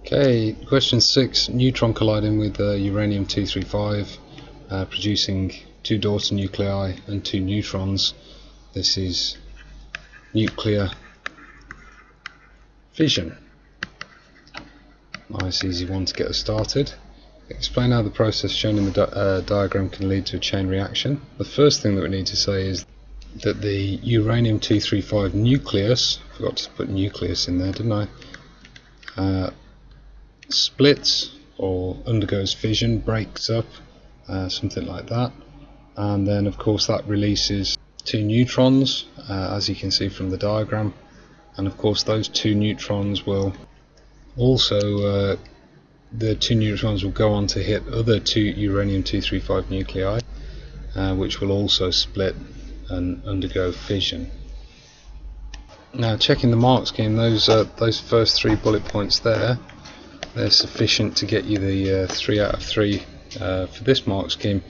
Okay, question 6, neutron colliding with uranium-235, producing 2 daughter nuclei and 2 neutrons. This is nuclear fission. Nice easy one to get us started. Explain how the process shown in the diagram can lead to a chain reaction. The first thing that we need to say is that the uranium-235 nucleus, forgot to put nucleus in there, didn't I? Splits or undergoes fission, breaks up, something like that, and then of course that releases 2 neutrons, as you can see from the diagram, and of course those 2 neutrons will also the 2 neutrons will go on to hit other 2 uranium-235 nuclei, which will also split and undergo fission. Now, checking the mark scheme, those first 3 bullet points there, they're sufficient to get you the 3 out of 3 for this mark scheme,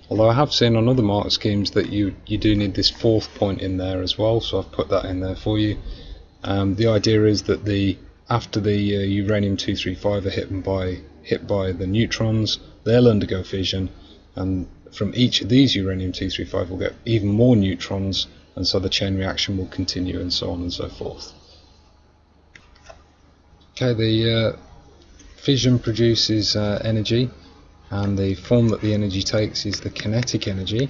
although I have seen on other mark schemes that you do need this 4th point in there as well, so I've put that in there for you. The idea is that after the uranium-235 are hit by the neutrons, they'll undergo fission, and from each of these uranium-235 will get even more neutrons, and so the chain reaction will continue, and so on and so forth. Okay, the fission produces energy, and the form that the energy takes is the kinetic energy,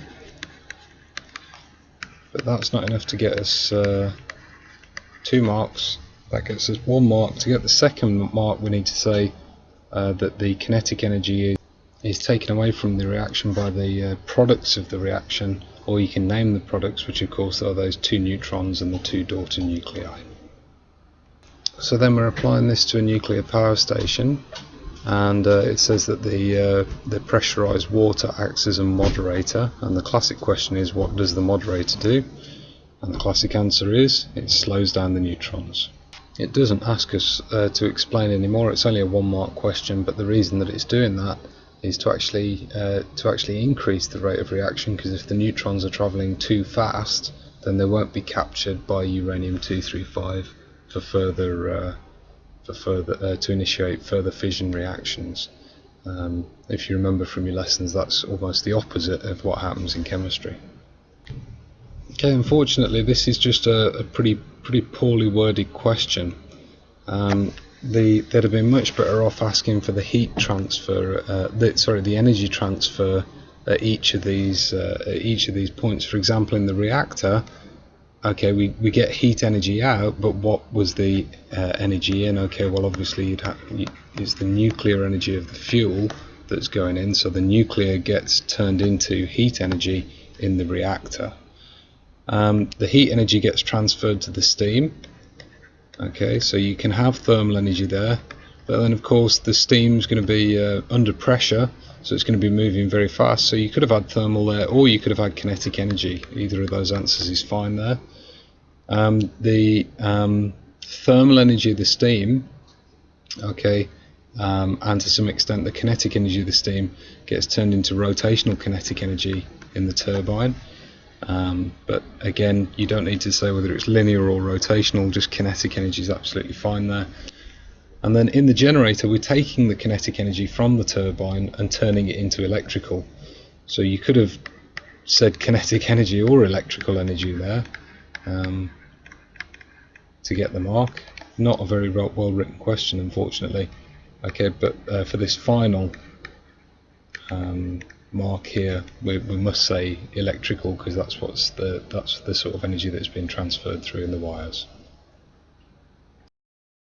but that's not enough to get us 2 marks. That gets us 1 mark. To get the second mark, we need to say that the kinetic energy is taken away from the reaction by the products of the reaction, or you can name the products, which of course are those 2 neutrons and the 2 daughter nuclei. So then we're applying this to a nuclear power station, and it says that the pressurized water acts as a moderator, and the classic question is, what does the moderator do? And the classic answer is, it slows down the neutrons. It doesn't ask us to explain anymore. It's only a 1 mark question, but the reason that it's doing that is to actually increase the rate of reaction, because if the neutrons are travelling too fast, then they won't be captured by uranium-235 for further to initiate further fission reactions. If you remember from your lessons, that's almost the opposite of what happens in chemistry. Okay, unfortunately this is just a pretty poorly worded question. They'd have been much better off asking for the heat transfer, the energy transfer at each of these points. For example, in the reactor, okay, we get heat energy out, but what was the energy in? Okay, well obviously it's the nuclear energy of the fuel that's going in, so the nuclear gets turned into heat energy in the reactor. The heat energy gets transferred to the steam. Okay, so you can have thermal energy there, but then of course the steam's going to be under pressure, so it's going to be moving very fast, so you could have had thermal there, or you could have had kinetic energy. Either of those answers is fine there. The thermal energy of the steam, okay, and to some extent the kinetic energy of the steam gets turned into rotational kinetic energy in the turbine. But again, you don't need to say whether it's linear or rotational, just kinetic energy is absolutely fine there. And then in the generator, we're taking the kinetic energy from the turbine and turning it into electrical. So you could have said kinetic energy or electrical energy there to get the mark. Not a very well written question, unfortunately. Okay, but for this final mark here, we must say electrical, because that's the sort of energy that's been transferred through in the wires.